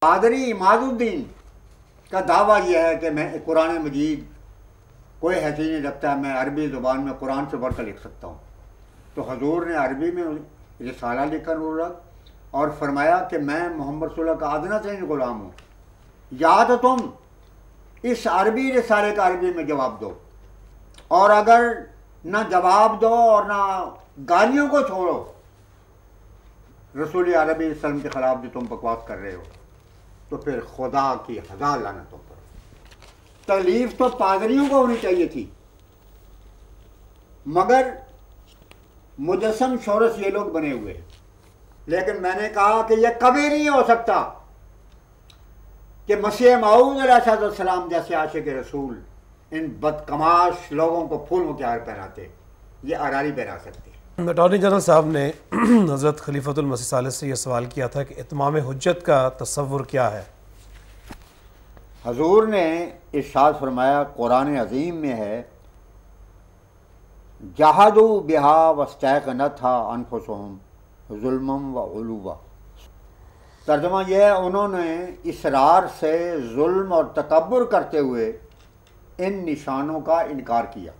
قادری عماد الدین کا دعویٰ یہ ہے کہ میں قرآن مجید کوئی حیثیت نہیں رکھتا ہے، میں عربی زبان میں قرآن سے بڑھ کر لکھ سکتا ہوں۔ تو حضور نے عربی میں رسالہ لکھا نور اور فرمایا کہ میں محمد صلی اللہ علیہ وسلم کا ادنیٰ ترین غلام ہوں، یا تو تم اس عربی رسالے کا عربی میں جواب دو، اور اگر نہ جواب دو اور نہ گالیوں کو چھوڑو رسول عربی وسلم کے خلاف جو تم بکواس کر رہے ہو، تو پھر خدا کی ہزار لعنتوں پر۔ تکلیف تو پادریوں کو ہونی چاہیے تھی، مگر مجسم شورش یہ لوگ بنے ہوئے ہیں۔ لیکن میں نے کہا کہ یہ کبھی نہیں ہو سکتا کہ مسیح موعود علیہ السلام جیسے عاشق رسول ان بدکماش لوگوں کو پھول مکیار پہناتے، یہ اراری پہنا سکتے۔ اٹارنی جنرل صاحب نے حضرت خلیفۃ المسیح ثالث سے یہ سوال کیا تھا کہ اتمام حجت کا تصور کیا ہے؟ حضور نے ارشاد فرمایا، قرآن عظیم میں ہے، جہادوا بہا واستیقنتھا انفسہم ظلما وعلوا۔ ترجمہ یہ ہے، انہوں نے اصرار سے ظلم اور تکبر کرتے ہوئے ان نشانوں کا انکار کیا،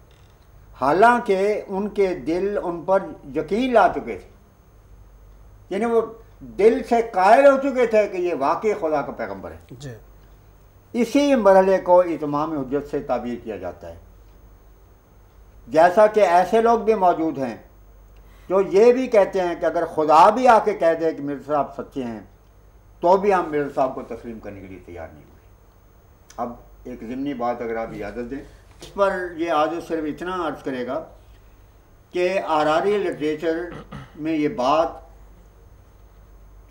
حالانکہ ان کے دل ان پر یقین لا چکے تھے، یعنی وہ دل سے قائل ہو چکے تھے کہ یہ واقعی خدا کا پیغمبر ہے۔ جی، اسی مرحلے کو اتمام حجت سے تعبیر کیا جاتا ہے، جیسا کہ ایسے لوگ بھی موجود ہیں جو یہ بھی کہتے ہیں کہ اگر خدا بھی آ کے کہہ دے کہ مرزا صاحب سچے ہیں تو بھی ہم مرزا صاحب کو تسلیم کرنے کے لیے تیار نہیں ہوئے۔ اب ایک ضمنی بات اگر آپ اجازت دیں، اس پر یہ آج صرف اتنا عرض کرے گا کہ آراری لٹریچر میں یہ بات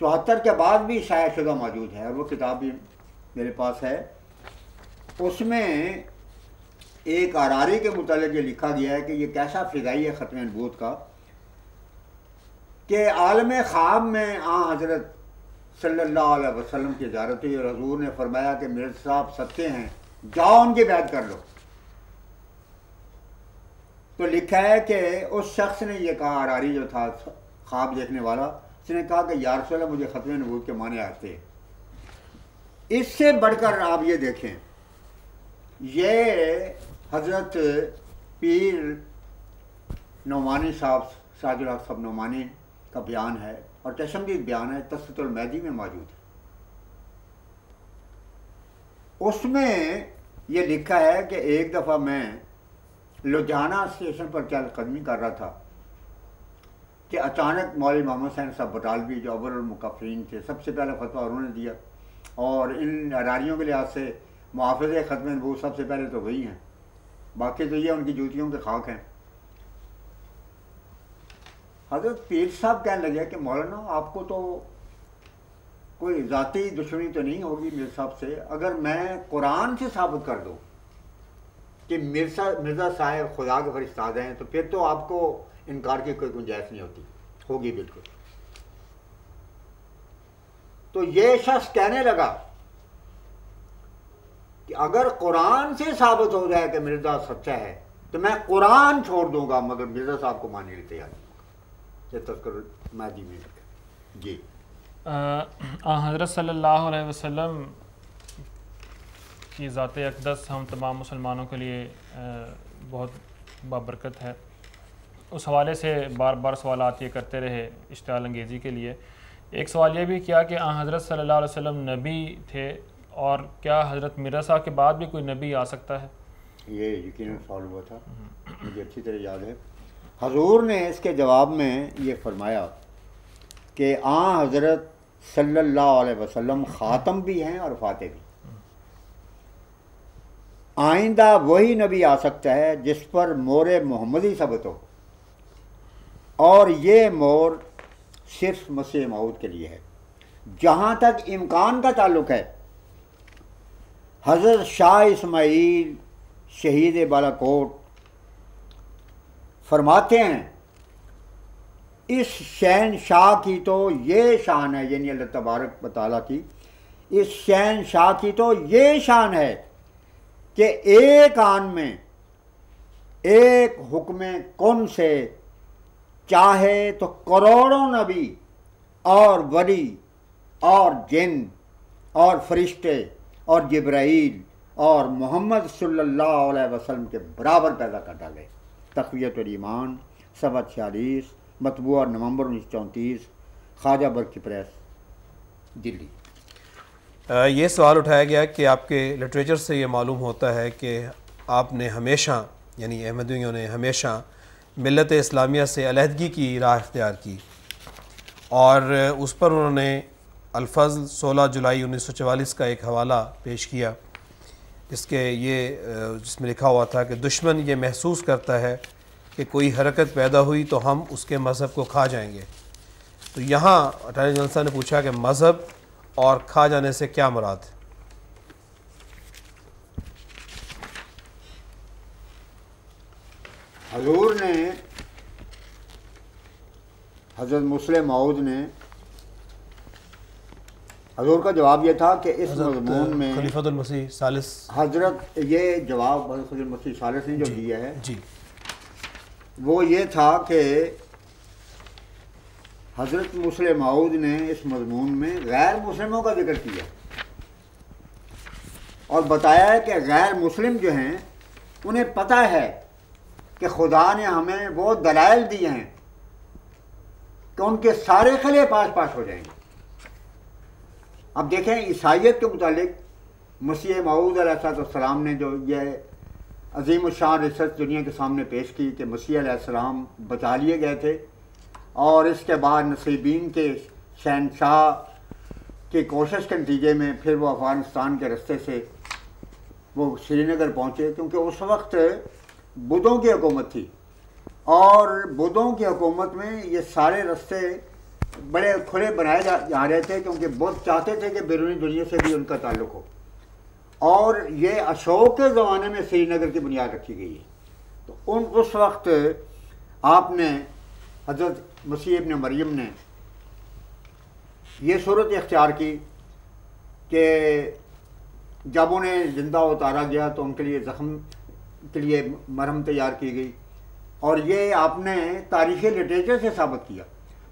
74 کے بعد بھی شائع شدہ موجود ہے، اور وہ کتاب بھی میرے پاس ہے۔ اس میں ایک آراری کے متعلق یہ لکھا گیا ہے کہ یہ کیسا فضائی ہے ختم نبوت کا، کہ عالم خواب میں حضرت صلی اللہ علیہ وسلم کی زیارت ہوئی اور حضور نے فرمایا کہ مرزا صاحب سچے ہیں، جاؤ ان کی بیعت کر لو۔ تو لکھا ہے کہ اس شخص نے یہ کہا، آراری جو تھا خواب دیکھنے والا، اس نے کہا کہ یا رسول اللہ مجھے ختم نبوت کے معنی آتے ہیں۔ اس سے بڑھ کر آپ یہ دیکھیں، یہ حضرت پیر نعمانی صاحب، سراج الحق صاحب نعمانی کا بیان ہے، اور چشمدید بیان ہے، تسبیۃ المہدی میں موجود ہے۔ اس میں یہ لکھا ہے کہ ایک دفعہ میں لدھیانہ اسٹیشن پر چہل قدمی کر رہا تھا کہ اچانک مولوی محمد حسین صاحب بٹالوی جو اول المکفرین تھے، سب سے پہلے فتویٰ انہوں نے دیا، اور ان اراریوں کے لحاظ سے محافظ ختم نبوت سب سے پہلے تو وہی ہیں، باقی تو یہ ان کی جوتیوں کے خاک ہیں۔ حضرت پیر صاحب کہنے لگے کہ مولانا آپ کو تو کوئی ذاتی دشمنی تو نہیں ہوگی مرزا صاحب سے، اگر میں قرآن سے ثابت کر دوں کہ مرزا صاحب خدا کے فرشتاد ہیں تو پھر تو آپ کو انکار کی کوئی گنجائش نہیں ہوگی بالکل۔ تو یہ شخص کہنے لگا کہ اگر قرآن سے ثابت ہو جائے کہ مرزا سچا ہے تو میں قرآن چھوڑ دوں گا، مگر مرزا صاحب کو ماننے کے لیے تیار نہیں ہوگا۔ یہ تذکر مہدی میں لکھا۔ جی، حضرت صلی اللہ علیہ وسلم کی ذات اقدس ہم تمام مسلمانوں کے لیے بہت بابرکت ہے۔ اس حوالے سے بار بار سوالات یہ کرتے رہے اشتعال انگیزی کے لیے۔ ایک سوال یہ بھی کیا کہ حضرت صلی اللہ علیہ وسلم نبی تھے، اور کیا حضرت مرزا صاحب کے بعد بھی کوئی نبی آ سکتا ہے؟ یہ یقیناً سوال ہوا تھا، مجھے اچھی طرح یاد ہے۔ حضور نے اس کے جواب میں یہ فرمایا کہ حضرت صلی اللہ علیہ وسلم خاتم بھی ہیں اور فاتح بھی۔ آئندہ وہی نبی آ سکتا ہے جس پر مور محمدی ثبت ہو، اور یہ مور صرف مسیح موعود کے لیے ہے۔ جہاں تک امکان کا تعلق ہے، حضرت شاہ اسماعیل شہید بالا کوٹ فرماتے ہیں، اس شہنشاہ کی تو یہ شان ہے، یعنی اللہ تبارک و تعالیٰ کی، اس شہنشاہ کی تو یہ شان ہے کہ ایک آن میں ایک حکم کن سے چاہے تو کروڑوں نبی اور ولی اور جن اور فرشتے اور جبرائیل اور محمد صلی اللہ علیہ وسلم کے برابر پیدا کر ڈالے۔ تقویت الایمان، صفحہ 46، مطبوعہ نومبر 1934، خواجہ برقی پریس، دلی۔ یہ سوال اٹھایا گیا کہ آپ کے لٹریچر سے یہ معلوم ہوتا ہے کہ آپ نے ہمیشہ، یعنی احمدیوں نے ہمیشہ ملت اسلامیہ سے علیحدگی کی راہ اختیار کی، اور اس پر انہوں نے الفضل 16 جولائی 1944 کا ایک حوالہ پیش کیا، جس میں لکھا ہوا تھا کہ دشمن یہ محسوس کرتا ہے کہ کوئی حرکت پیدا ہوئی تو ہم اس کے مذہب کو کھا جائیں گے۔ تو یہاں اٹارنی جنرل صاحب نے پوچھا کہ مذہب اور کھا جانے سے کیا مراد ہے؟ حضور نے، حضرت مسلم موعود نے، حضور کا جواب یہ تھا کہ اس مضمون میں خلیفۃ المسیح ثالث، حضرت یہ جواب حضرت خلیفۃ المسیح ثالث نے جو دیا ہے جی، وہ یہ تھا کہ حضرت مسلم موعود نے اس مضمون میں غیر مسلموں کا ذکر کیا اور بتایا ہے کہ غیر مسلم جو ہیں انہیں پتہ ہے کہ خدا نے ہمیں وہ دلائل دیے ہیں کہ ان کے سارے خلے پاش پاش ہو جائیں گے۔ اب دیکھیں عیسائیت کے متعلق مسیح موعود علیہ السلام نے جو یہ عظیم الشان ریسرچ دنیا کے سامنے پیش کی کہ مسیح علیہ السلام بچا لیے گئے تھے، اور اس کے بعد نصیبین کے شہنشاہ کی کوشش کے نتیجے میں پھر وہ افغانستان کے رستے سے وہ سری نگر پہنچے، کیونکہ اس وقت بدھوں کی حکومت تھی، اور بدھوں کی حکومت میں یہ سارے رستے بڑے کھلے بنائے جا رہے تھے، کیونکہ بدھ چاہتے تھے کہ بیرونی دنیا سے بھی ان کا تعلق ہو، اور یہ اشوک کے زمانے میں سری نگر کی بنیاد رکھی گئی ہے۔ تو اس وقت آپ نے، حضرت مسیح ابن مریم نے یہ صورت اختیار کی کہ جب انہیں زندہ اتارا گیا تو ان کے لیے زخم کے لیے مرہم تیار کی گئی، اور یہ آپ نے تاریخی لٹریچر سے ثابت کیا،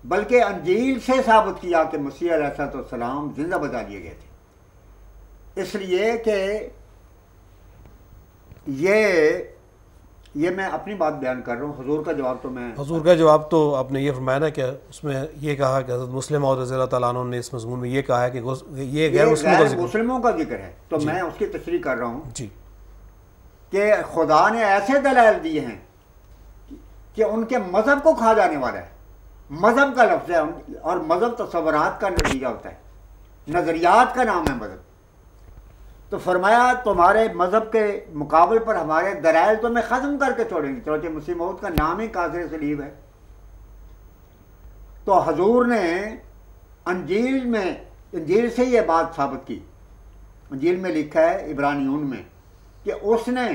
بلکہ انجیل سے ثابت کیا کہ مسیح علیہ السلام زندہ بچا لیے گئے تھے، اس لیے کہ یہ میں اپنی بات بیان کر رہا ہوں۔ حضور کا جواب تو حضور کا جواب تو آپ نے یہ فرمایا نا کہ اس میں یہ کہا کہ حضرت مسلم موعود رضی اللہ تعالیٰ عنہ نے اس مضمون میں یہ کہا ہے کہ یہ غیر مسلموں کا ذکر ہے، تو میں اس کی تشریح کر رہا ہوں جی، کہ خدا نے ایسے دلائل دیے ہیں کہ ان کے مذہب کو کھا جانے والا ہے۔ مذہب کا لفظ ہے، اور مذہب تصورات کا نتیجہ ہوتا ہے، نظریات کا نام ہے مذہب۔ تو فرمایا تمہارے مذہب کے مقابل پر ہمارے دلائل تو میں ختم کر کے چھوڑیں گے، چنانچہ مسیح موعود کا نام ہی قاصر صلیب ہے۔ تو حضور نے انجیل سے یہ بات ثابت کی، انجیل میں لکھا ہے عبرانیون میں کہ اس نے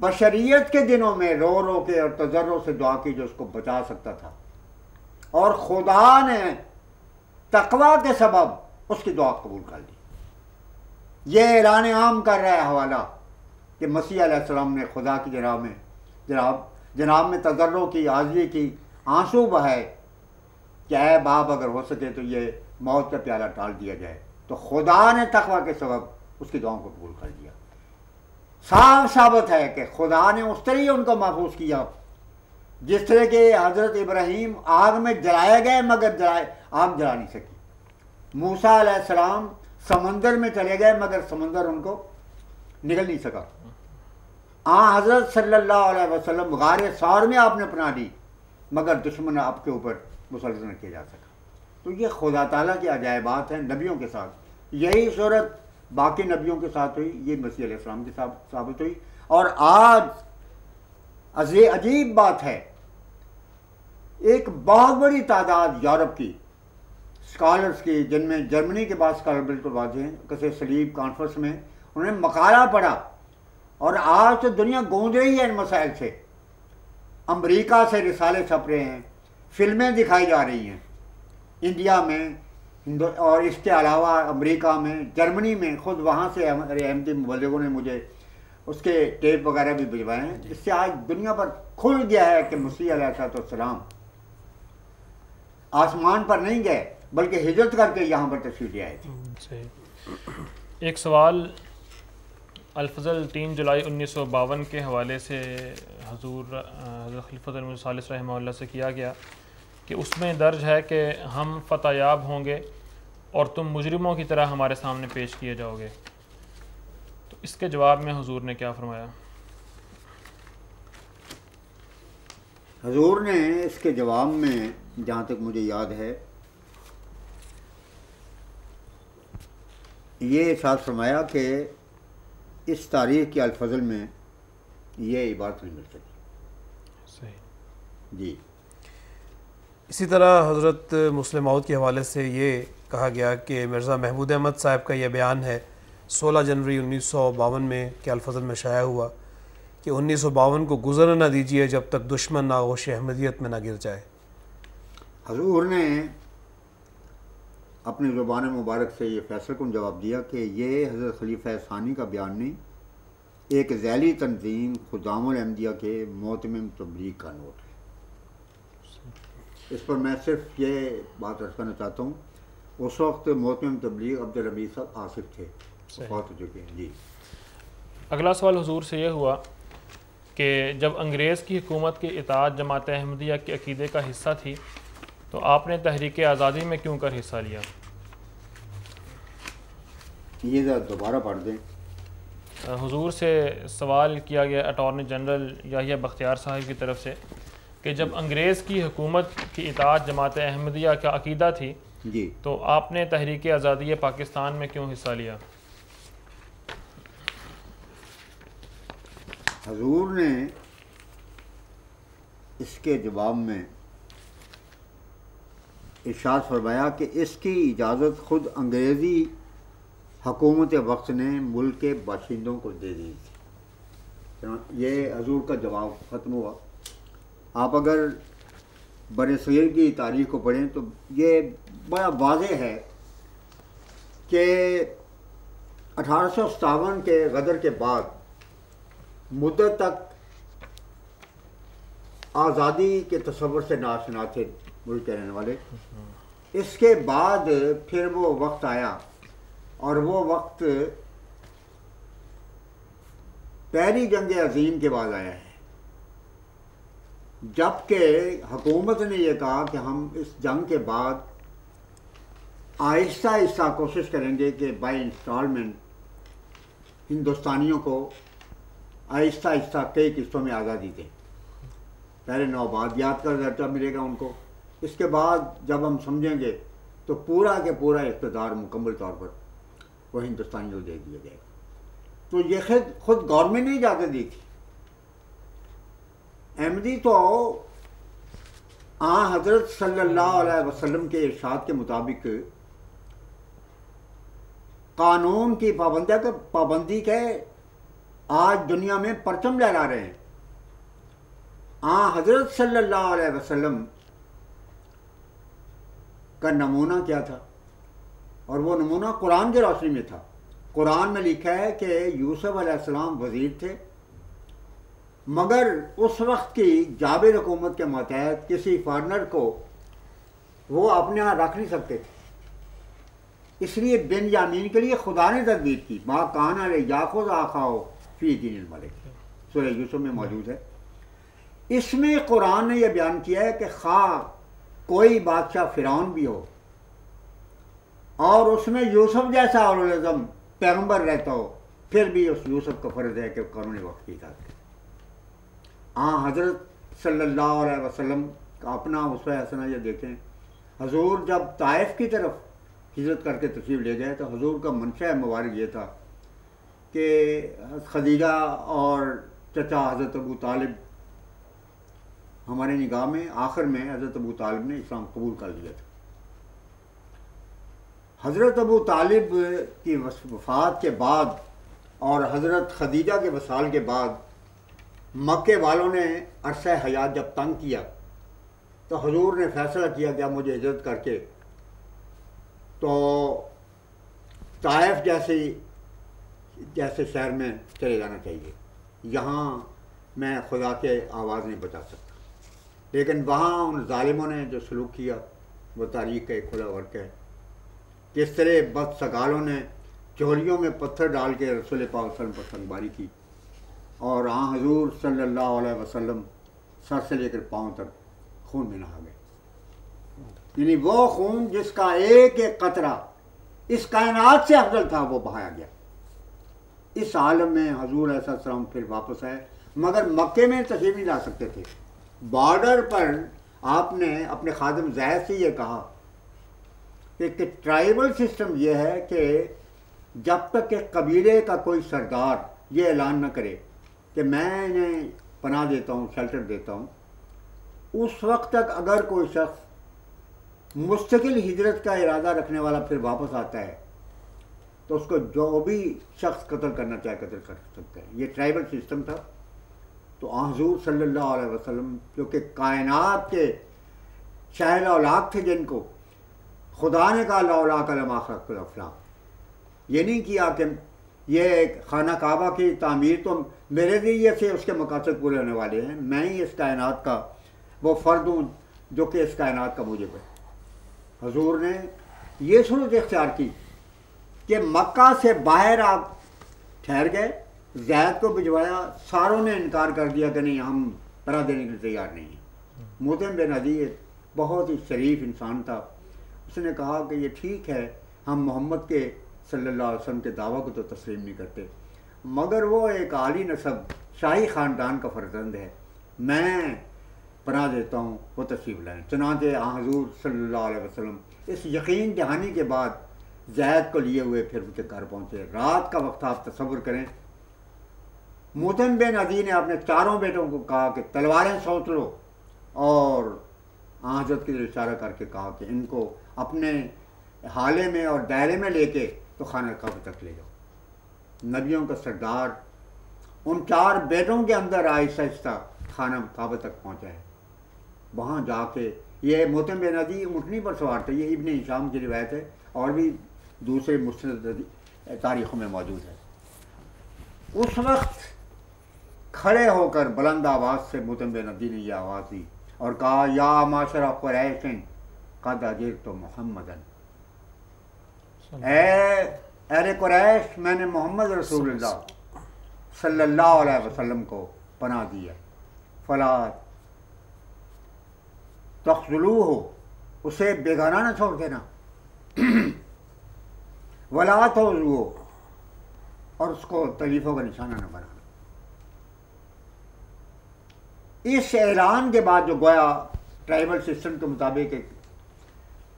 بشریت کے دنوں میں رو رو کے اور تضرع سے دعا کی جو اس کو بچا سکتا تھا، اور خدا نے تقوی کے سبب اس کی دعا قبول کر لی۔ یہ اعلان عام کر رہا ہے حوالہ کہ مسیح علیہ السلام نے خدا کی جناب میں تضرع کی، عاجزی کی، آنسو بہائے کہ اے باپ اگر ہو سکے تو یہ موت کا پیالہ ٹال دیا جائے، تو خدا نے تقوی کے سبب اس کی دعاؤں کو قبول کر دیا۔ صاف ثابت ہے کہ خدا نے اس طرح ہی ان کو محفوظ کیا جس طرح کہ حضرت ابراہیم آگ میں جلائے گئے مگر آگ جلا نہیں سکی، موسیٰ علیہ السلام سمندر میں چلے گئے مگر سمندر ان کو نگل نہیں سکا، حضرت صلی اللہ علیہ وسلم غار ثور میں آپ نے پناہ لی مگر دشمن آپ کے اوپر مسلط نہ کیا جا سکا۔ تو یہ خدا تعالیٰ کی عجائبات ہیں نبیوں کے ساتھ، یہی صورت باقی نبیوں کے ساتھ ہوئی، یہ مسیح علیہ السلام کے ساتھ ثابت ہوئی۔ اور آج عجیب بات ہے، ایک بہت بڑی تعداد یورپ کی اسکالرس کی، جن میں جرمنی کے بعد اسکالر بالکل واضح ہیں، کسے سلیب کانفرنس میں انہوں نے مقالہ پڑھا، اور آج تو دنیا گونج رہی ہے ان مسائل سے، امریکہ سے رسالے چھپ رہے ہیں، فلمیں دکھائی جا رہی ہیں انڈیا میں، اور اس کے علاوہ امریکہ میں، جرمنی میں، خود وہاں سے ہمارے احمدی مبلغوں نے مجھے اس کے ٹیپ وغیرہ بھی بھجوائے ہیں، جس سے آج دنیا پر کھل گیا ہے کہ مسیح علیہ السلام آسمان پر نہیں گئے بلکہ ہجرت کر کے یہاں پر تشریف لے آئے تھے۔ ایک سوال الفضل 3 جولائی 1952 کے حوالے سے حضور حضرت خلیفۃ المسیح الثالث رحمہ اللہ سے کیا گیا کہ اس میں درج ہے کہ ہم فتح یاب ہوں گے اور تم مجرموں کی طرح ہمارے سامنے پیش کیے جاؤ گے، تو اس کے جواب میں حضور نے کیا فرمایا؟ حضور نے اس کے جواب میں جہاں تک مجھے یاد ہے یہ ارشاد فرمایا کہ اس تاریخ کے الفضل میں یہ عبارت نہیں مل سکی۔ صحیح جی۔ اسی طرح حضرت مسلم موعود کے حوالے سے یہ کہا گیا کہ مرزا محمود احمد صاحب کا یہ بیان ہے 16 جنوری 1952 میں کہ الفضل میں شائع ہوا کہ 1952 کو گزر نہ دیجیے جب تک دشمن آغوش احمدیت میں نہ گر جائے۔ حضور نے اپنی زبان مبارک سے یہ فیصلہ کن جواب دیا کہ یہ حضرت خلیفہ ثانی کا بیان نہیں، ایک ذیلی تنظیم خدام الاحمدیہ کے معتمم تبلیغ کا نوٹ ہے۔ اس پر میں صرف یہ بات عرض کرنا چاہتا ہوں، اس وقت معتمم تبلیغ عبدالربیع صاحب آصف تھے، وفات ہو چکے ہیں۔ جی۔ اگلا سوال حضور سے یہ ہوا کہ جب انگریز کی حکومت کی اطاعت جماعت احمدیہ کے عقیدے کا حصہ تھی تو آپ نے تحریک آزادی میں کیوں کر حصہ لیا؟ یہ ذرا دوبارہ پڑھ دیں۔ حضور سے سوال کیا گیا اٹارنی جنرل یحییٰ بختیار صاحب کی طرف سے کہ جب انگریز کی حکومت کی اطاعت جماعت احمدیہ کا عقیدہ تھی جی، تو آپ نے تحریک آزادی پاکستان میں کیوں حصہ لیا؟ حضور نے اس کے جواب میں ارشاد فرمایا کہ اس کی اجازت خود انگریزی حکومت وقت نے ملک کے باشندوں کو دے دی تھی۔ یہ حضور کا جواب ختم ہوا۔ آپ اگر برصغیر کی تاریخ کو پڑھیں تو یہ بڑا واضح ہے کہ 1857 کے غدر کے بعد مدت تک آزادی کے تصور سے ناشنا تھے ملک کے رہنے والے۔ اس کے بعد پھر وہ وقت آیا اور وہ وقت پہلی جنگ عظیم کے بعد آیا ہے، جب کہ حکومت نے یہ کہا کہ ہم اس جنگ کے بعد آہستہ آہستہ کوشش کریں گے کہ بائی انسٹالمنٹ ہندوستانیوں کو آہستہ آہستہ کئی قسطوں میں آزادی دیں۔ پہلے نوآبادیات کا درجہ ملے گا ان کو، اس کے بعد جب ہم سمجھیں گے تو پورا کے پورا اقتدار مکمل طور پر وہ ہندوستانیوں کو دے دیا جائے گا۔ تو یہ خود گورنمنٹ نے اجازت دی تھی۔ احمدی تو حضرت صلی اللہ علیہ وسلم کے ارشاد کے مطابق قانون کی پابندی کے آج دنیا میں پرچم لہرا رہے ہیں۔ حضرت صلی اللہ علیہ وسلم کا نمونہ کیا تھا، اور وہ نمونہ قرآن کی روشنی میں تھا۔ قرآن میں لکھا ہے کہ یوسف علیہ السلام وزیر تھے، مگر اس وقت کی جابر حکومت کے ماتحت کسی فارنر کو وہ اپنے ہاں رکھ نہیں سکتے تھے، اس لیے بن یامین کے لیے خدا نے تدبیر کی۔ ما کان لیاخذ اخاہ فی دین الملک، سورہ یوسف میں موجود ہے۔ اس میں قرآن نے یہ بیان کیا ہے کہ خواہ کوئی بادشاہ فرعون بھی ہو اور اس میں یوسف جیسا اولوالعزم پیغمبر رہتا ہو، پھر بھی اس یوسف کا فرض ہے کہ قانون وقت کی اطاعت کرے۔ حضرت صلی اللہ علیہ وسلم کا اپنا اسوہ حسنہ یہ دیکھیں، حضور جب طائف کی طرف ہجرت کر کے تشریف لے گئے تو حضور کا منشا مبارک یہ تھا کہ خدیجہ اور چچا حضرت ابو طالب، ہمارے نگاہ میں آخر میں حضرت ابو طالب نے اسلام قبول کر لیا تھا۔ حضرت ابو طالب کی وفات کے بعد اور حضرت خدیجہ کے وصال کے بعد مکے والوں نے عرصہ حیات جب تنگ کیا تو حضور نے فیصلہ کیا کہ اب مجھے ہجرت کر کے تو طائف جیسے شہر میں چلے جانا چاہیے، یہاں میں خدا کے آواز نہیں بچا سکتا۔ لیکن وہاں ان ظالموں نے جو سلوک کیا وہ تاریخ کا ایک کھلا ورق ہے، کس طرح بد سگالوں نے چولیوں میں پتھر ڈال کے رسول پاک صلی اللہ علیہ وسلم پر سنگباری کی، اور حضور صلی اللہ علیہ وسلم سر سے لے کر پاؤں تک خون میں نہا گئے. یعنی وہ خون جس کا ایک ایک قطرہ اس کائنات سے افضل تھا وہ بہایا گیا. اس عالم میں حضور علیہ السلام پھر واپس آئے، مگر مکے میں تشریف نہیں لا سکتے تھے. بارڈر پر آپ نے اپنے خادم زید سے یہ کہا کہ ٹرائبل سسٹم یہ ہے کہ جب تک کہ قبیلے کا کوئی سردار یہ اعلان نہ کرے کہ میں انہیں پناہ دیتا ہوں، شیلٹر دیتا ہوں، اس وقت تک اگر کوئی شخص مستقل ہجرت کا ارادہ رکھنے والا پھر واپس آتا ہے تو اس کو جو بھی شخص قتل کرنا چاہے قتل کر سکتا ہے. یہ ٹرائبل سسٹم تھا. تو حضور صلی اللہ علیہ وسلم جو کہ کائنات کے شاہد اولاق تھے، جن کو خدا نے کہا لولاک لما خلقت الافلاق، یہ نہیں کیا کہ یہ خانہ کعبہ کی تعمیر تو میرے ذریعے سے اس کے مقاصد پورے ہونے والے ہیں، میں ہی اس کائنات کا وہ فرد ہوں جو کہ اس کائنات کا موجب ہے. حضور نے یہ صورت اختیار کی کہ مکہ سے باہر آپ ٹھہر گئے، زید کو بھجوایا، ساروں نے انکار کر دیا کہ نہیں ہم پناہ دینے کے لیے تیار نہیں ہیں. مطعم بن عدی بہت ہی شریف انسان تھا. اس نے کہا کہ یہ ٹھیک ہے ہم محمد کے صلی اللہ علیہ وسلم کے دعویٰ کو تو تسلیم نہیں کرتے، مگر وہ ایک عالی نسب شاہی خاندان کا فرزند ہے، میں پناہ دیتا ہوں، وہ تشریف لائیں. چنانچہ حضور صلی اللہ علیہ وسلم اس یقین دہانی کے بعد زید کو لیے ہوئے پھر ان کے گھر پہنچے. رات کا وقت آپ تصور کریں. مطعم بن عدی نے اپنے چاروں بیٹوں کو کہا کہ تلواریں سوچ لو، اور حضرت کی اشارہ کر کے کہا کہ ان کو اپنے حالے میں اور دائرے میں لے کے تو خانہ کعبہ تک لے جاؤ. نبیوں کا سردار ان چار بیٹوں کے اندر آہستہ آہستہ خانہ کعبہ تک پہنچا ہے. وہاں جا کے یہ مطعم بن عدی اونٹنی پر سوار تھے، یہ ابن ہشام کی روایت ہے اور بھی دوسرے مستند تاریخوں میں موجود ہے. اس وقت کھڑے ہو کر بلند آواز سے مطعم بن عدی نے یہ آواز دی اور کہا یا معاشر قریش قد اجرت محمدً، اے اہل قریش میں نے محمد رسول اللہ صلی اللہ علیہ وسلم کو پناہ دی ہے. فلا تخذلوہ، اسے بیگانہ نہ چھوڑ دینا، ولا تؤذوہ، اور اس کو تکلیفوں کا نشانہ نہ بنانا. اس اعلان کے بعد جو گویا ٹرائبل سسٹم کے مطابق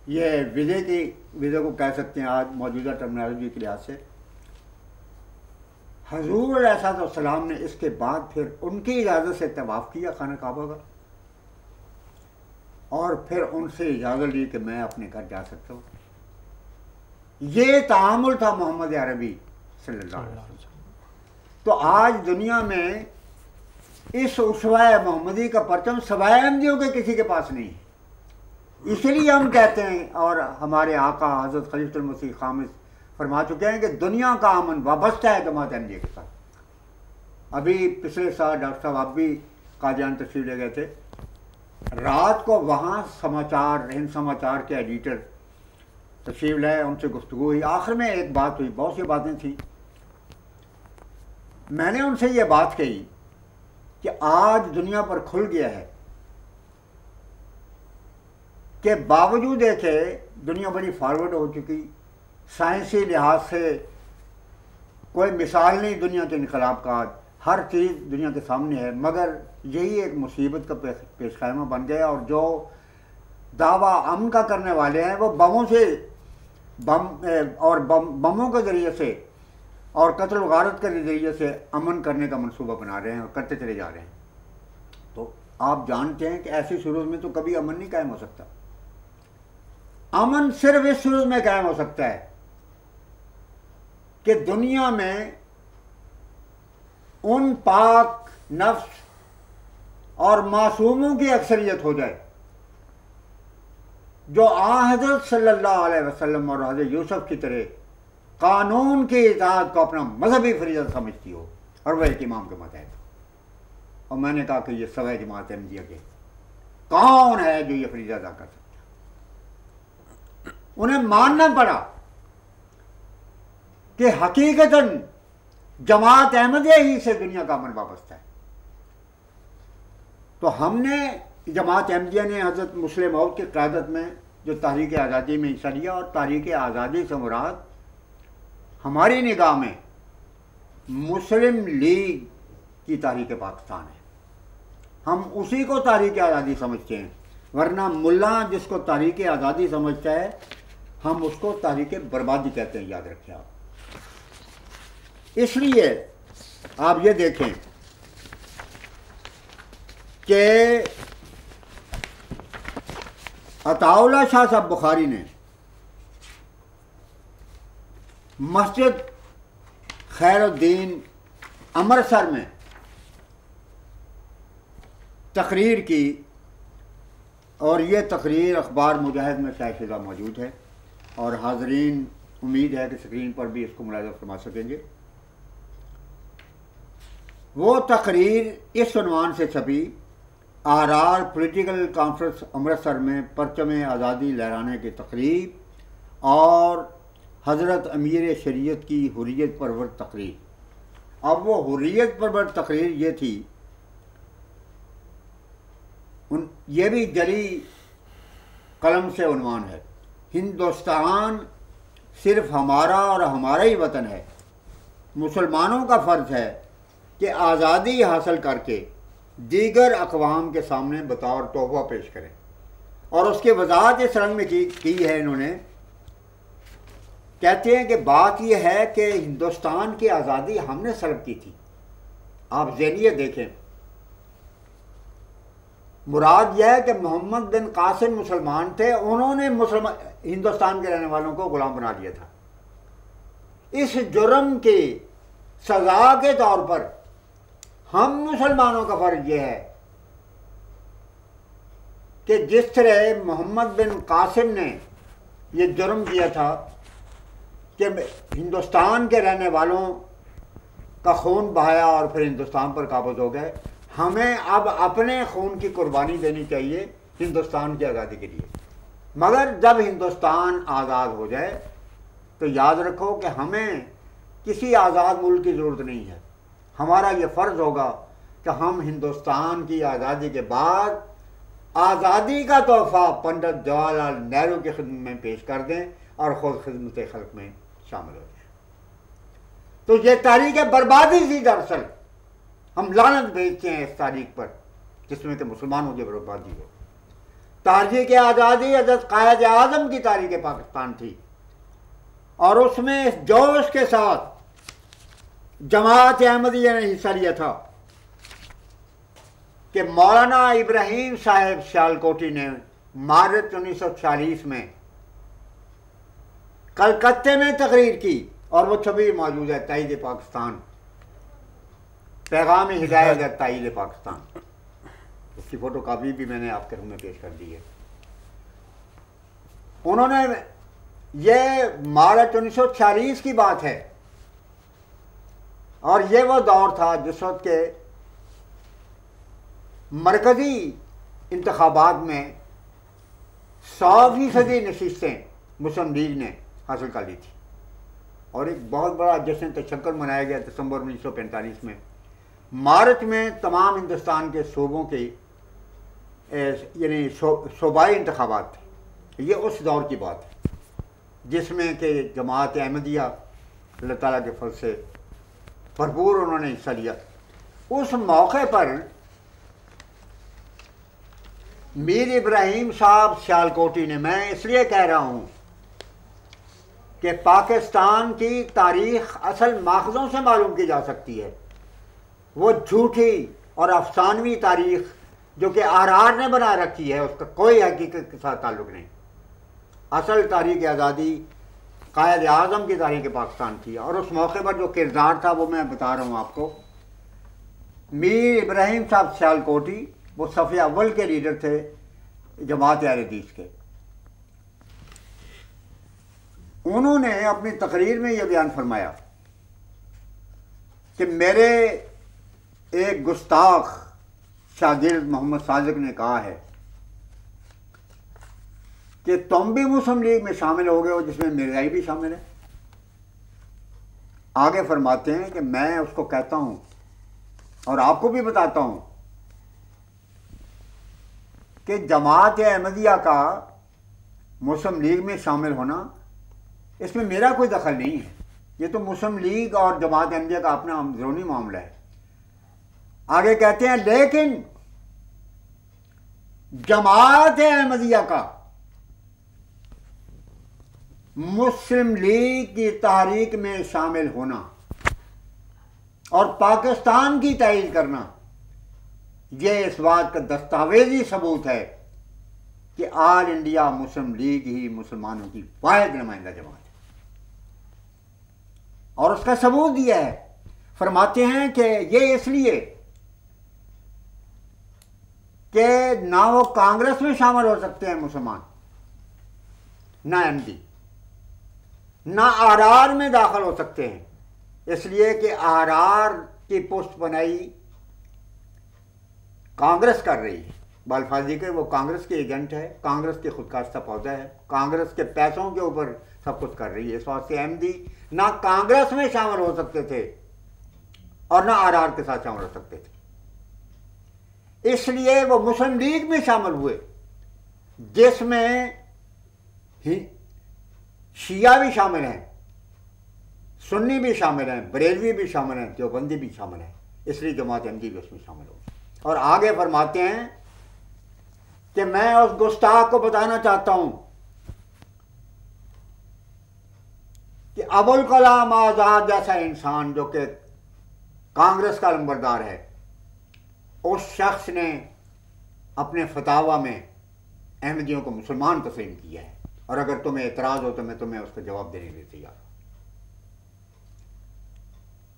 یہ ویزے کو کہہ سکتے ہیں آج موجودہ ٹرمنالوجی کے لحاظ سے، حضور علیہ السلام نے اس کے بعد پھر ان کی اجازت سے طواف کیا خانہ کعبہ کا، اور پھر ان سے اجازت لی کہ میں اپنے گھر جا سکتا ہوں. یہ تعامل تھا محمد عربی صلی اللہ علیہ وسلم. تو آج دنیا میں اس اسوہ محمدی کا پرچم سوائے انبیاء کے کسی کے پاس نہیں ہے. اس لیے ہم کہتے ہیں، اور ہمارے آقا حضرت خلیفۃ المسیح خامس فرما چکے ہیں کہ دنیا کا امن وابستہ ہے جماعت احمدیہ کے ساتھ. ابھی پچھلے سال ڈاکٹر صاحب آپ بھی قادیان تشریف لے گئے تھے. رات کو وہاں سماچار، ہند سماچار کے ایڈیٹر تشریف لائے، ان سے گفتگو ہوئی. آخر میں ایک بات ہوئی، بہت سی باتیں تھیں. میں نے ان سے یہ بات کہی کہ آج دنیا پر کھل گیا ہے کہ باوجود ہے کہ دنیا بڑی فارورڈ ہو چکی، سائنسی لحاظ سے کوئی مثال نہیں دنیا کے انقلاب کا، ہر چیز دنیا کے سامنے ہے، مگر یہی ایک مصیبت کا پیش خیمہ بن گیا. اور جو دعویٰ امن کا کرنے والے ہیں وہ بموں سے بموں کے ذریعے سے اور قتل و غارت کے ذریعے سے امن کرنے کا منصوبہ بنا رہے ہیں اور کرتے چلے جا رہے ہیں. تو آپ جانتے ہیں کہ ایسی صورت میں تو کبھی امن نہیں قائم ہو سکتا. امن صرف اس صورت میں قائم ہو سکتا ہے کہ دنیا میں ان پاک نفس اور معصوموں کی اکثریت ہو جائے جو حضرت صلی اللہ علیہ وسلم اور حضرت یوسف کی طرح قانون کی اطاعت کو اپنا مذہبی فریضہ سمجھتی ہو اور وہ ایک امام کے ماتحت ہو. اور میں نے کہا کہ یہ سوائے جماعت احمدیہ کے کون ہے جو یہ فریضہ ادا کر سکتا؟ انہیں ماننا پڑا کہ حقیقتاً جماعت احمدیہ ہی سے دنیا کا امن وابستہ ہے۔ تو ہم نے جماعت احمدیہ نے حضرت مسلم موعود کی قیادت میں جو تحریک آزادی میں حصہ لیا، اور تحریک آزادی سے مراد ہماری نگاہ میں مسلم لیگ کی تحریک پاکستان ہے، ہم اسی کو تحریک آزادی سمجھتے ہیں، ورنہ ملا جس کو تحریک آزادی سمجھتا ہے ہم اس کو تحریک بربادی کہتے ہیں، یاد رکھیں آپ۔ اس لیے آپ یہ دیکھیں کہ عطاء اللہ شاہ صاحب بخاری نے مسجد خیر الدین امرتسر میں تقریر کی، اور یہ تقریر اخبار مجاہد میں شائع شدہ موجود ہے، اور حاضرین امید ہے کہ اسکرین پر بھی اس کو ملاحظہ فرما سکیں گے۔ وہ تقریر اس عنوان سے چھپی، آرآر پولیٹیکل کانفرنس امرتسر میں پرچم آزادی لہرانے کی تقریب اور حضرت امیر شریعت کی حریت پرور تقریر۔ اب وہ حریت پرور تقریر یہ تھی، یہ بھی جلی قلم سے عنوان ہے، ہندوستان صرف ہمارا اور ہمارا ہی وطن ہے، مسلمانوں کا فرض ہے کہ آزادی حاصل کر کے دیگر اقوام کے سامنے بطور تحفہ پیش کریں، اور اس کی وضاحت اس رنگ میں کی ہے انہوں نے، کہتے ہیں کہ بات یہ ہے کہ ہندوستان کی آزادی ہم نے طلب کی تھی۔ آپ ذہنیت دیکھیں، مراد یہ ہے کہ محمد بن قاسم مسلمان تھے، انہوں نے ہندوستان کے رہنے والوں کو غلام بنا دیا تھا۔ اس جرم کی سزا کے طور پر ہم مسلمانوں کا فرض یہ ہے کہ جس طرح محمد بن قاسم نے یہ جرم کیا تھا کہ ہندوستان کے رہنے والوں کا خون بہایا اور پھر ہندوستان پر قابض ہو گئے، ہمیں اب اپنے خون کی قربانی دینی چاہیے ہندوستان کی آزادی کے لیے۔ مگر جب ہندوستان آزاد ہو جائے تو یاد رکھو کہ ہمیں کسی آزاد ملک کی ضرورت نہیں ہے، ہمارا یہ فرض ہوگا کہ ہم ہندوستان کی آزادی کے بعد آزادی کا تحفہ پنڈت جواہر لال نہرو کی خدمت میں پیش کر دیں اور خود خدمت خلق میں شامل ہو جائیں۔ تو یہ تاریخ بربادی تھی، دراصل ہم لعنت بھیجتے ہیں اس تاریخ پر جس میں کہ مسلمانوں کی بربادی ہو۔ تاریخ آزادی حضرت قائد اعظم کی تاریخ پاکستان تھی، اور اس میں اس جوش کے ساتھ جماعت احمدیہ نے حصہ لیا تھا کہ مولانا ابراہیم صاحب سیالکوٹی نے مارچ 1946 میں کلکتے میں تقریر کی، اور وہ چھوی موجود ہے، تائید پاکستان، پیغام ہدایت تائید پاکستان، اس کی فوٹو کاپی بھی میں نے آپ کے سامنے پیش کر دی ہے۔ انہوں نے یہ مارچ 1946 کی بات ہے، اور یہ وہ دور تھا جس وقت کے مرکزی انتخابات میں 100% نشستیں مسلم لیگ نے حاصل کر لی تھی، اور ایک بہت بڑا جشن تشکر منایا گیا دسمبر 1945 میں۔ مارچ میں تمام ہندوستان کے صوبوں کے یعنی صوبائی انتخابات تھے۔ یہ اس دور کی بات ہے جس میں کہ جماعت احمدیہ اللہ تعالیٰ کے فضل سے بھرپور انہوں نے حصہ لیا۔ اس موقع پر میر ابراہیم صاحب سیالکوٹی نے، میں اس لیے کہہ رہا ہوں کہ پاکستان کی تاریخ اصل ماخذوں سے معلوم کی جا سکتی ہے، وہ جھوٹی اور افسانوی تاریخ جو کہ آرآر نے بنا رکھی ہے اس کا کوئی حقیقت کے ساتھ تعلق نہیں۔ اصل تاریخ آزادی قائد اعظم کی تاریخ پاکستان تھی، اور اس موقع پر جو کردار تھا وہ میں بتا رہا ہوں آپ کو۔ میر ابراہیم صاحب سیالکوٹی وہ صف اول کے لیڈر تھے جماعت اہل حدیث کے۔ انہوں نے اپنی تقریر میں یہ بیان فرمایا کہ میرے ایک گستاخ شاگرد محمد صادق نے کہا ہے کہ تم بھی مسلم لیگ میں شامل ہو گئے ہو، جس میں مرزائی بھی شامل ہے۔ آگے فرماتے ہیں کہ میں اس کو کہتا ہوں اور آپ کو بھی بتاتا ہوں کہ جماعت احمدیہ کا مسلم لیگ میں شامل ہونا اس میں میرا کوئی دخل نہیں ہے، یہ تو مسلم لیگ اور جماعت احمدیہ کا اپنا اندرونی معاملہ ہے۔ آگے کہتے ہیں لیکن جماعت احمدیہ کا مسلم لیگ کی تحریک میں شامل ہونا اور پاکستان کی تائید کرنا یہ اس بات کا دستاویزی ثبوت ہے کہ آل انڈیا مسلم لیگ ہی مسلمانوں کی واحد نمائندہ جماعت ہے، اور اس کا ثبوت دیا ہے۔ فرماتے ہیں کہ یہ اس لیے کہ نہ وہ کانگریس میں شامل ہو سکتے ہیں مسلمان، نہ ایم ڈی، نہ آر آر میں داخل ہو سکتے ہیں، اس لیے کہ آر آر کی پشت پناہی کانگریس کر رہی ہے، بالفاظی کہ وہ کانگریس کے ایجنٹ ہے، کانگریس کے خودکاشتہ پودا ہے، کانگریس کے پیسوں کے اوپر سب کچھ کر رہی ہے۔ اس واسطے ایم ڈی نہ کانگریس میں شامل ہو سکتے تھے اور نہ آر آر کے ساتھ شامل ہو سکتے تھے، اس لیے وہ مسلم لیگ میں شامل ہوئے جس میں شیعہ بھی شامل ہیں، سنی بھی شامل ہیں، بریلوی بھی شامل ہیں، دیوبندی بھی شامل ہیں، اس لیے جماعت احمدی بھی اس میں شامل ہو۔ اور آگے فرماتے ہیں کہ میں اس گستاخ کو بتانا چاہتا ہوں کہ ابوالکلام آزاد جیسا انسان جو کہ کانگریس کا علمبردار ہے، اس شخص نے اپنے فتاوی میں احمدیوں کو مسلمان تسلیم کیا ہے، اور اگر تمہیں اعتراض ہو تو میں تمہیں اس کا جواب دینے کے لیے تیار ہوں۔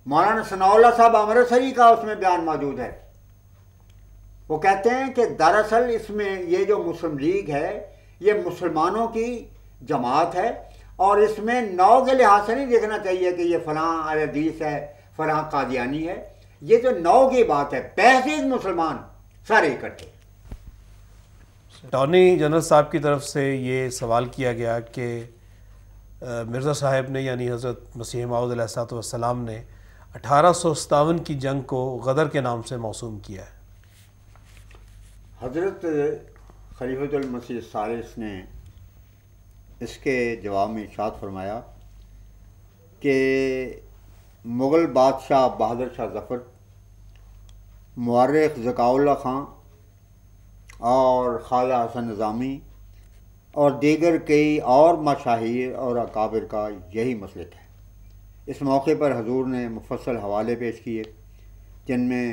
مولانا ثناء اللہ صاحب امرتسری کا اس میں بیان موجود ہے، وہ کہتے ہیں کہ دراصل اس میں یہ جو مسلم لیگ ہے یہ مسلمانوں کی جماعت ہے، اور اس میں نو کے لحاظ سے نہیں دیکھنا چاہیے کہ یہ فلاں اہل حدیث ہے، فلاں قادیانی ہے، یہ جو نو کی بات ہے، پیسید مسلمان سارے اکٹھے۔ اٹارنی جنرل صاحب کی طرف سے یہ سوال کیا گیا کہ مرزا صاحب نے یعنی حضرت مسیح موعود علیہ الصلوۃ والسلام نے 1857 کی جنگ کو غدر کے نام سے موسوم کیا ہے۔ حضرت خلیفۃ المسیح الثالث نے اس کے جواب میں ارشاد فرمایا کہ مغل بادشاہ بہادر شاہ ظفر، مورخ ذکاء اللہ خان اور خواجہ حسن نظامی اور دیگر کئی اور مشاہیر اور اکابر کا یہی مسلک ہے۔ اس موقع پر حضور نے مفصل حوالے پیش کیے جن میں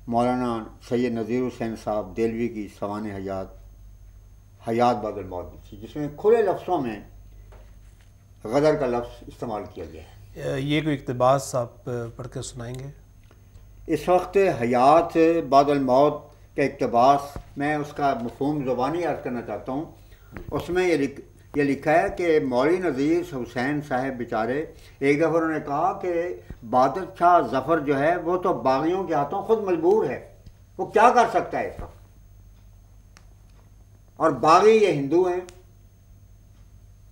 مولانا سید نذیر حسین صاحب دہلوی کی سوانح حیات بعد الموت تھی، جس میں کھلے لفظوں میں غدر کا لفظ استعمال کیا گیا ہے۔ یہ کوئی اقتباس آپ پڑھ کے سنائیں گے؟ اس وقت حیات بعد الموت کا اقتباس میں اس کا مفہوم زبانی عرض کرنا چاہتا ہوں۔ اس میں یہ لکھا ہے کہ مولوی نذیر حسین صاحب بیچارے ایک دفعہ انہوں نے کہا کہ بہادر شاہ ظفر جو ہے وہ تو باغیوں کے ہاتھوں خود مجبور ہے، وہ کیا کر سکتا ہے اس وقت، اور باغی یہ ہندو ہیں،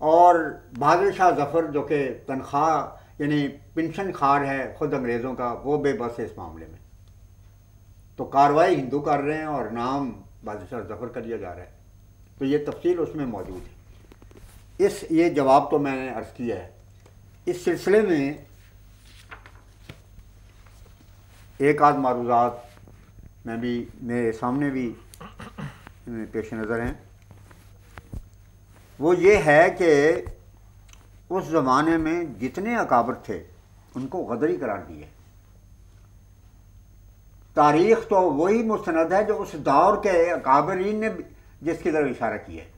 اور بہادر شاہ ظفر جو کہ تنخواہ یعنی پنشن خوار ہے خود انگریزوں کا، وہ بے بس ہے اس معاملے میں، تو کارروائی ہندو کر رہے ہیں اور نام بہادر شاہ ظفر کا لیا جا رہا ہے۔ تو یہ تفصیل اس میں موجود ہے۔ یہ جواب تو میں نے عرض کیا ہے۔ اس سلسلے میں ایک آدھ معروضات میں بھی میرے سامنے بھی پیش نظر ہیں، وہ یہ ہے کہ اس زمانے میں جتنے اکابر تھے ان کو غدری قرار دیا۔ تاریخ تو وہی مستند ہے جو اس دور کے اکابرین نے جس کی طرف اشارہ کیا ہے۔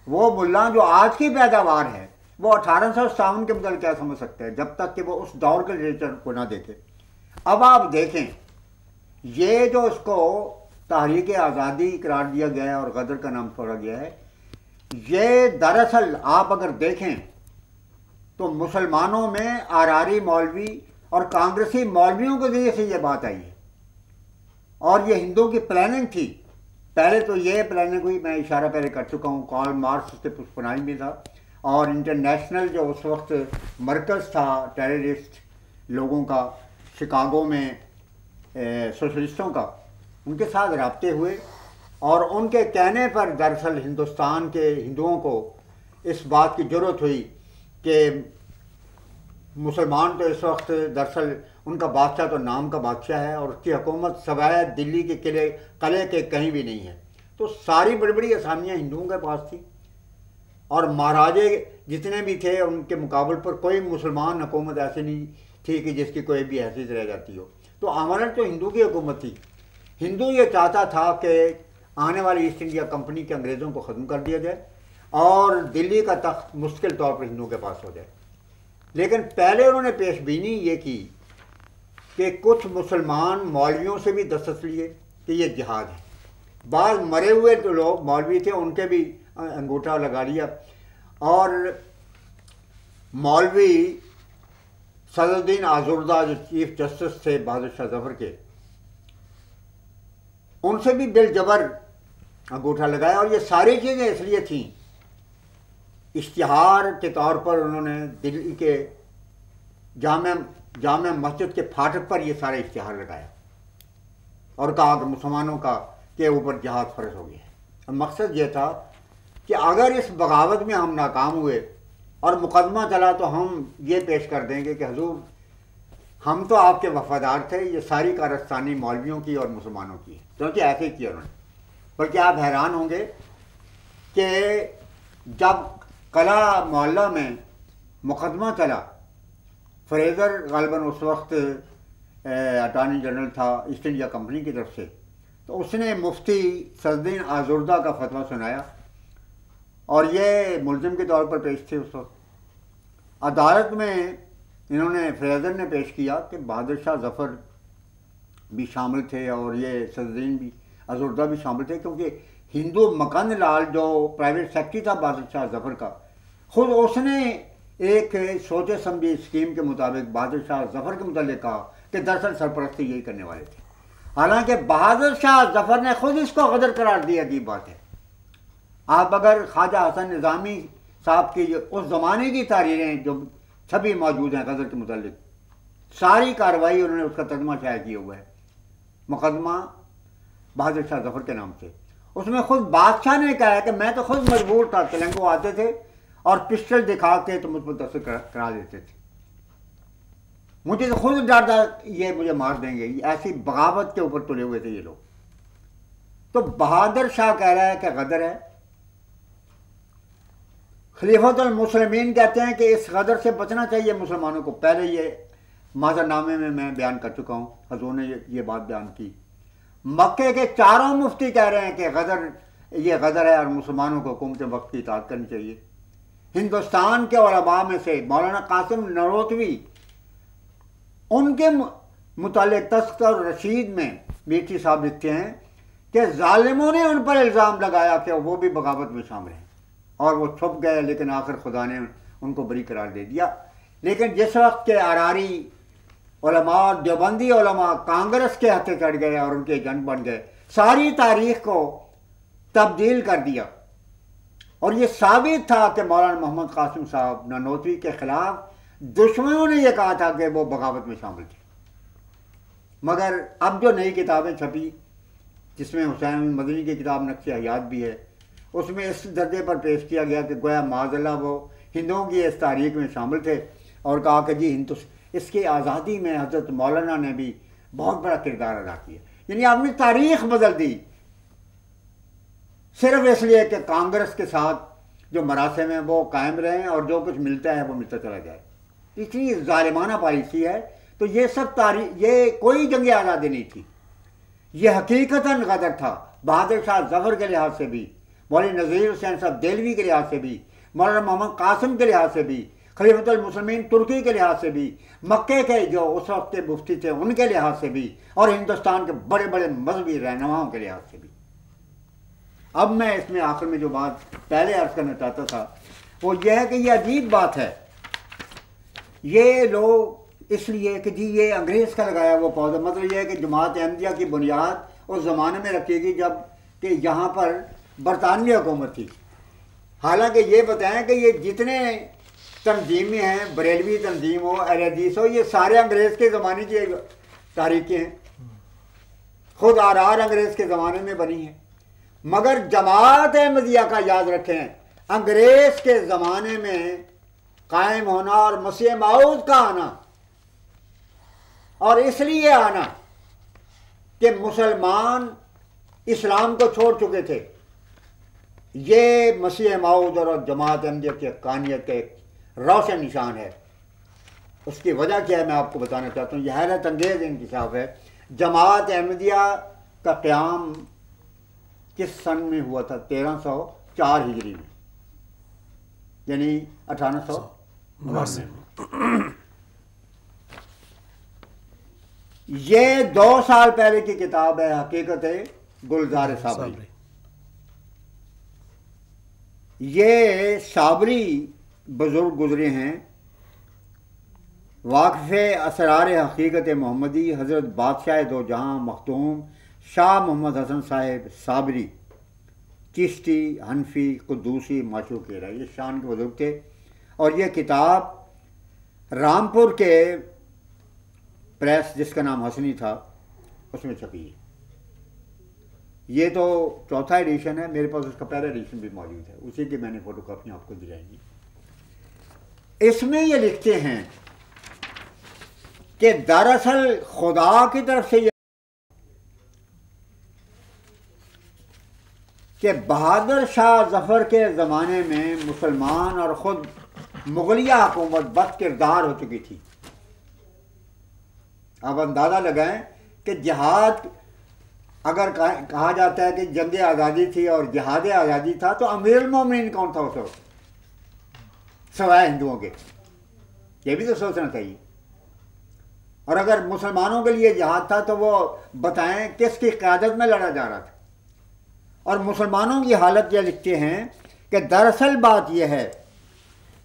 وہ ملا جو آج کی پیداوار ہے وہ 1857 کے متعلق کیا سمجھ سکتے ہیں جب تک کہ وہ اس دور کے لٹریچر کو نہ دیکھے۔ اب آپ دیکھیں یہ جو اس کو تحریک آزادی قرار دیا گیا ہے اور غدر کا نام چھوڑا گیا ہے، یہ دراصل آپ اگر دیکھیں تو مسلمانوں میں آراری مولوی اور کانگریسی مولویوں کے ذریعے سے یہ بات آئی ہے، اور یہ ہندوؤں کی پلاننگ تھی۔ پہلے تو یہ پلاننگ ہوئی، میں اشارہ پہلے کر چکا ہوں، کارل مارکس سے پشپناہی بھی تھا، اور انٹرنیشنل جو اس وقت مرکز تھا ٹیررسٹ لوگوں کا شکاگو میں سوشلسٹوں کا، ان کے ساتھ رابطے ہوئے، اور ان کے کہنے پر دراصل ہندوستان کے ہندوؤں کو اس بات کی ضرورت ہوئی کہ مسلمان تو اس وقت دراصل ان کا بادشاہ تو نام کا بادشاہ ہے اور اس کی حکومت سوائے دلی کے قلعے کے کہیں بھی نہیں ہے، تو ساری بڑی بڑی اسامیاں ہندوؤں کے پاس تھیں، اور مہاراجے جتنے بھی تھے ان کے مقابل پر کوئی مسلمان حکومت ایسی نہیں تھی کہ جس کی کوئی بھی حیثیت رہ جاتی ہو، تو عملاً تو ہندو کی حکومت تھی۔ ہندو یہ چاہتا تھا کہ آنے والی ایسٹ انڈیا کمپنی کے انگریزوں کو ختم کر دیا جائے اور دلی کا تخت مستقل طور پر ہندوؤں کے پاس ہو جائے، لیکن پہلے انہوں نے پیش بینی یہ کی کہ کچھ مسلمان مولویوں سے بھی دستخط لیے کہ یہ جہاد ہے، بعض مرے ہوئے جو لوگ مولوی تھے ان کے بھی انگوٹھا لگا لیا، اور مولوی صدر الدین آزردہ جو چیف جسٹس تھے بہادر شاہ ظفر کے، ان سے بھی بالجبر انگوٹھا لگایا، اور یہ ساری چیزیں اس لیے تھیں اشتہار کے طور پر انہوں نے دلی کے جامع مسجد کے پھاٹک پر یہ سارے اشتہار لگایا اور کہا کہ مسلمانوں کا کے اوپر جہاد فرض ہو گیا ہے، اور مقصد یہ تھا کہ اگر اس بغاوت میں ہم ناکام ہوئے اور مقدمہ چلا تو ہم یہ پیش کر دیں گے کہ حضور ہم تو آپ کے وفادار تھے، یہ ساری کارستانی مولویوں کی اور مسلمانوں کی ہے، کیونکہ ایسے ہی کیا انہوں نے۔ بلکہ آپ حیران ہوں گے کہ جب قلعہ معلیٰ میں مقدمہ چلا، فریزر غالباً اس وقت اٹارنی جنرل تھا ایسٹ انڈیا کمپنی کی طرف سے، تو اس نے مفتی صدر الدین آزردہ کا فتویٰ سنایا، اور یہ ملزم کے طور پر پیش تھے اس وقت عدالت میں۔ انہوں نے فریزر نے پیش کیا کہ بہادر شاہ ظفر بھی شامل تھے اور یہ صدر الدین بھی آزردہ بھی شامل تھے، کیونکہ ہندو مکند لال جو پرائیویٹ سیکرٹری تھا بہادر شاہ ظفر کا، خود اس نے ایک سوچے سمجھی اسکیم کے مطابق بہادر شاہ ظفر کے متعلق کہا کہ دراصل سرپرستی یہی کرنے والے تھے، حالانکہ بہادر شاہ ظفر نے خود اس کو غدر قرار دیا۔ عجیب بات ہے، آپ اگر خواجہ حسن نظامی صاحب کی اس زمانے کی تحریریں جو چھپی موجود ہیں غدر کے متعلق، ساری کارروائی انہوں نے اس کا ترجمہ شائع کیا ہوا ہے، مقدمہ بہادر شاہ ظفر کے نام سے۔ اس میں خود بادشاہ نے کہا ہے کہ میں تو خود مجبور تھا، تلنگو آتے تھے اور پسٹل دکھا کے تو مجھ پر دستخط کرا دیتے تھے، مجھے تو خود ڈر تھا یہ مجھے مار دیں گے، ایسی بغاوت کے اوپر تلے ہوئے تھے یہ لوگ۔ تو بہادر شاہ کہہ رہا ہے کہ غدر ہے، خلیفۃ المسلمین کہتے ہیں کہ اس غدر سے بچنا چاہیے مسلمانوں کو۔ پہلے یہ معذر نامے میں بیان کر چکا ہوں، حضور نے یہ بات بیان کی۔ مکے کے چاروں مفتی کہہ رہے ہیں کہ یہ غدر ہے اور مسلمانوں کو حکومت وقت کی اطاعت کرنی چاہیے۔ ہندوستان کے علماء میں سے مولانا قاسم نروتوی، ان کے متعلق تذکرہ الرشید میں میٹھی صاحب لکھتے ہیں کہ ظالموں نے ان پر الزام لگایا کہ وہ بھی بغاوت میں شامل ہیں، اور وہ چھپ گئے، لیکن آخر خدا نے ان کو بری قرار دے دیا۔ لیکن جس وقت کے آراری علماء، دیوبندی علماء کانگریس کے ہاتھے چڑھ گئے اور ان کے ایجنٹ بن گئے، ساری تاریخ کو تبدیل کر دیا، اور یہ ثابت تھا کہ مولانا محمد قاسم صاحب نانوتوی کے خلاف دشمنوں نے یہ کہا تھا کہ وہ بغاوت میں شامل تھے۔ مگر اب جو نئی کتابیں چھپی، جس میں حسین مدنی کی کتاب نقش حیات بھی ہے، اس میں اس درجے پر پیش کیا گیا کہ گویا معاذ اللہ وہ ہندوؤں کی اس تاریخ میں شامل تھے، اور کہا کہ جی اس کی آزادی میں حضرت مولانا نے بھی بہت بڑا کردار ادا کیا، یعنی اپنی تاریخ بدل دی صرف اس لیے کہ کانگریس کے ساتھ جو مراسم ہیں وہ قائم رہیں اور جو کچھ ملتا ہے وہ ملتا چلا جائے۔ اتنی ظالمانہ پالیسی ہے۔ تو یہ سب تاریخ، یہ کوئی جنگ آزادی نہیں تھی، یہ حقیقتاً غدر تھا، بہادر شاہ ظفر کے لحاظ سے بھی، مولانا نذیر حسین صاحب دہلوی کے لحاظ سے بھی، مولانا محمد قاسم کے لحاظ سے بھی، خلیفۃ المسلمین ترکی کے لحاظ سے بھی، مکے کے جو اس وقت کے مفتی تھے ان کے لحاظ سے بھی، اور ہندوستان کے بڑے بڑے مذہبی رہنماؤں کے لحاظ سے بھی۔ اب میں اس میں آخر میں جو بات پہلے عرض کرنا چاہتا تھا وہ یہ ہے کہ یہ عجیب بات ہے، یہ لوگ اس لیے کہ جی یہ انگریز کا لگایا وہ پودا، مطلب یہ ہے کہ جماعت احمدیہ کی بنیاد اس زمانے میں رکھی گئی جب کہ یہاں پر برطانوی حکومت تھی، حالانکہ یہ بتائیں کہ یہ جتنے تنظیمیں ہیں، بریلوی تنظیم ہو، اہل حدیث ہو، یہ سارے انگریز کے زمانے کی تاریخیں ہیں، خود آرار انگریز کے زمانے میں بنی ہیں. مگر جماعت احمدیہ کا یاد رکھیں انگریز کے زمانے میں قائم ہونا اور مسیح موعود کا آنا، اور اس لیے آنا کہ مسلمان اسلام کو چھوڑ چکے تھے، یہ مسیح موعود اور جماعت احمدیہ کی حقانیت کا ایک روشن نشان ہے. اس کی وجہ کیا ہے میں آپ کو بتانا چاہتا ہوں. یہ حیرت انگیز انکشاف ہے. جماعت احمدیہ کا قیام کس سن میں ہوا تھا؟ 1304 ہجری میں، یعنی 1892 میں. یہ 2 سال پہلے کی کتاب ہے حقیقت گلزار صابری. یہ صابری بزرگ گزرے ہیں، واقف اسرار حقیقت محمدی حضرت بادشاہ دو جہاں مختوم شاہ محمد حسن صاحب صابری، چشتی، حنفی، قدوسی، معشوق ہے. یہ شان کے بزرگ تھے. اور یہ کتاب رامپور کے پریس جس کا نام حسنی تھا اس میں چھپی ہے. یہ تو 4تھا ایڈیشن ہے، میرے پاس اس کا پہلا ایڈیشن بھی موجود ہے، اسی کی میں نے فوٹو کاپی آپ کو دلائیں گی. اس میں یہ لکھتے ہیں کہ دراصل خدا کی طرف سے یہ کہ بہادر شاہ ظفر کے زمانے میں مسلمان اور خود مغلیہ حکومت بد کردار ہو چکی تھی. اب اندازہ لگائیں کہ جہاد اگر کہا جاتا ہے کہ جنگ آزادی تھی اور جہاد آزادی تھا تو امیر المومنین کون تھا اس وقت سوائے ہندوؤں کے؟ یہ بھی تو سوچنا چاہیے. اور اگر مسلمانوں کے لیے جہاد تھا تو وہ بتائیں کس کی قیادت میں لڑا جا رہا تھا. اور مسلمانوں کی حالت یہ لکھتے ہیں کہ دراصل بات یہ ہے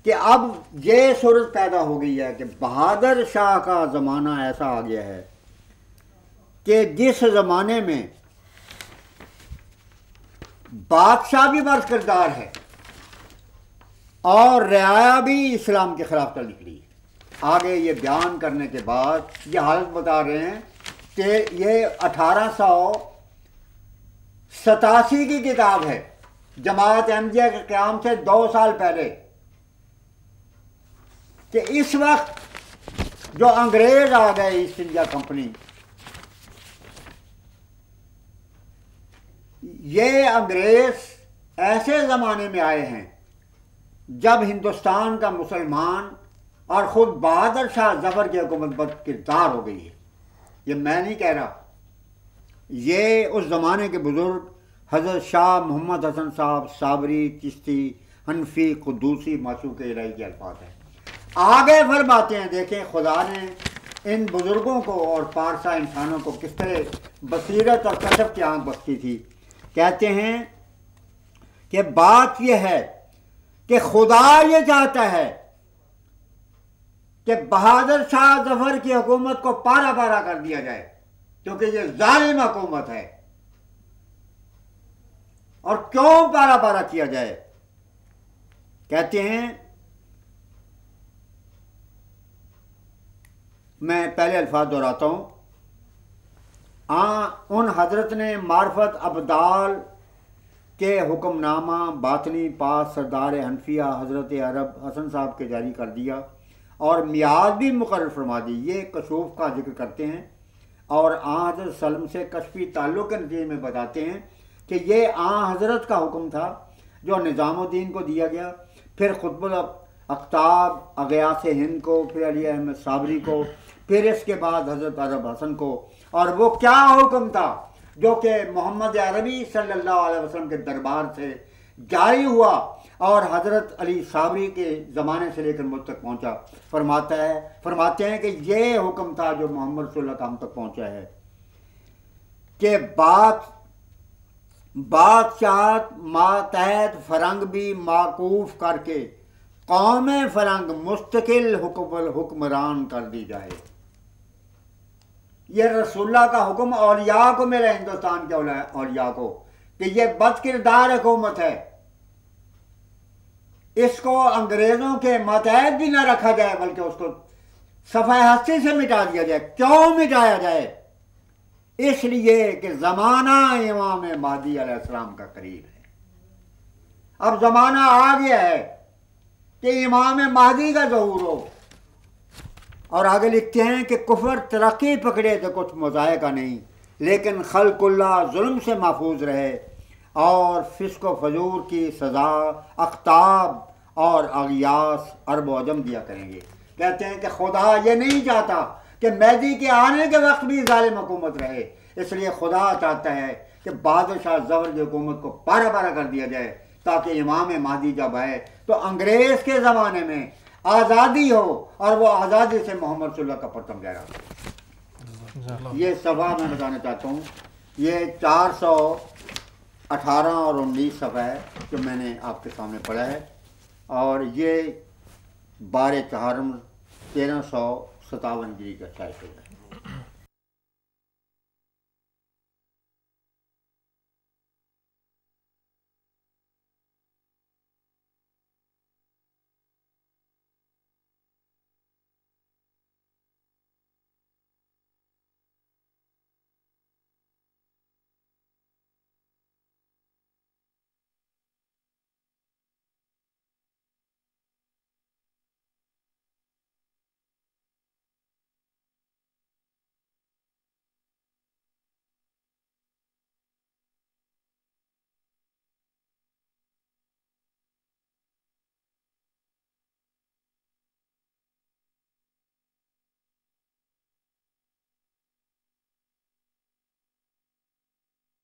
کہ اب یہ صورت پیدا ہو گئی ہے کہ بہادر شاہ کا زمانہ ایسا آ گیا ہے کہ جس زمانے میں بادشاہ بھی برس کردار ہے اور رعایا بھی اسلام کے خلاف چل نکلی ہے. آگے یہ بیان کرنے کے بعد یہ حالت بتا رہے ہیں کہ یہ 1887 کی کتاب ہے، جماعت احمدیہ کے قیام سے 2 سال پہلے، کہ اس وقت جو انگریز آ گئے ایسٹ انڈیا کمپنی، یہ انگریز ایسے زمانے میں آئے ہیں جب ہندوستان کا مسلمان اور خود بہادر شاہ ظفر کی حکومت بد کردار ہو گئی ہے. یہ میں نہیں کہہ رہا، یہ اس زمانے کے بزرگ حضرت شاہ محمد حسن صاحب صابری، چشتی، حنفی، قدوسی، معشوق الہی کے الفاظ ہیں. آگے فرماتے ہیں، دیکھیں خدا نے ان بزرگوں کو اور پارسا انسانوں کو کس طرح بصیرت اور کشف کی آنکھ بخشی تھی. کہتے ہیں کہ بات یہ ہے کہ خدا یہ چاہتا ہے کہ بہادر شاہ ظفر کی حکومت کو پارا پارا کر دیا جائے، کیونکہ یہ ظالم حکومت ہے. اور کیوں پارا پارا کیا جائے؟ کہتے ہیں، میں پہلے الفاظ دہراتا ہوں، ان حضرت نے معرفت ابدال کے حکم نامہ باطنی پاس سردار حنفیہ حضرت عرب حسن صاحب کے جاری کر دیا اور میعاد بھی مقرر فرما دی. یہ کشوف کا ذکر کرتے ہیں اور حضرت سلم سے کشفی تعلق کے نتیجے میں بتاتے ہیں کہ یہ حضرت کا حکم تھا جو نظام الدین کو دیا گیا، پھر قطب الاقطاب اغیاث ہند کو، پھر علی احمد صابری کو، پھر اس کے بعد حضرت عرب حسن کو. اور وہ کیا حکم تھا جو کہ محمد عربی صلی اللہ علیہ وسلم کے دربار سے جاری ہوا اور حضرت علی صابری کے زمانے سے لے کر مجھ تک پہنچا. فرماتے ہیں کہ یہ حکم تھا جو محمد رسول اللہ ہم تک پہنچا ہے کہ بادشاہت ماتحت فرنگ بھی معقوف کر کے قوم فرنگ مستقل حکمران کر دی جائے. یہ رسول اللہ کا حکم اولیاء کو ملا، ہندوستان کے اولیاء کو، کہ یہ بد کردار حکومت ہے اس کو انگریزوں کے ماتحت بھی نہ رکھا جائے بلکہ اس کو صفحہ ہستی سے مٹا دیا جائے۔ کیوں مٹایا جائے؟ اس لیے کہ زمانہ امام مہدی علیہ السلام کا قریب ہے۔ اب زمانہ آ گیا ہے کہ امام مہدی کا ظہور ہو۔ اور آگے لکھتے ہیں کہ کفر ترقی پکڑے تو کچھ مذائقہ نہیں، لیکن خلق اللہ ظلم سے محفوظ رہے اور فسق و فجور کی سزا اقطاب اور اغیاس عرب و عجم دیا کریں گے۔ کہتے ہیں کہ خدا یہ نہیں چاہتا کہ مہدی کے آنے کے وقت بھی ظالم حکومت رہے، اس لیے خدا چاہتا ہے کہ بادشاہ ظفر کی حکومت کو پارا پارا کر دیا جائے، تاکہ امام مہدی جب آئے تو انگریز کے زمانے میں آزادی ہو اور وہ آزادی سے محمد صلی اللہ کا پرچم لہرا ہو۔ یہ صفحہ میں بتانا چاہتا ہوں، یہ 418 اور 19 صفحہ ہے جو میں نے آپ کے سامنے پڑھا ہے، اور یہ 12 چہارم 1357 ہجری کا شائع ہے۔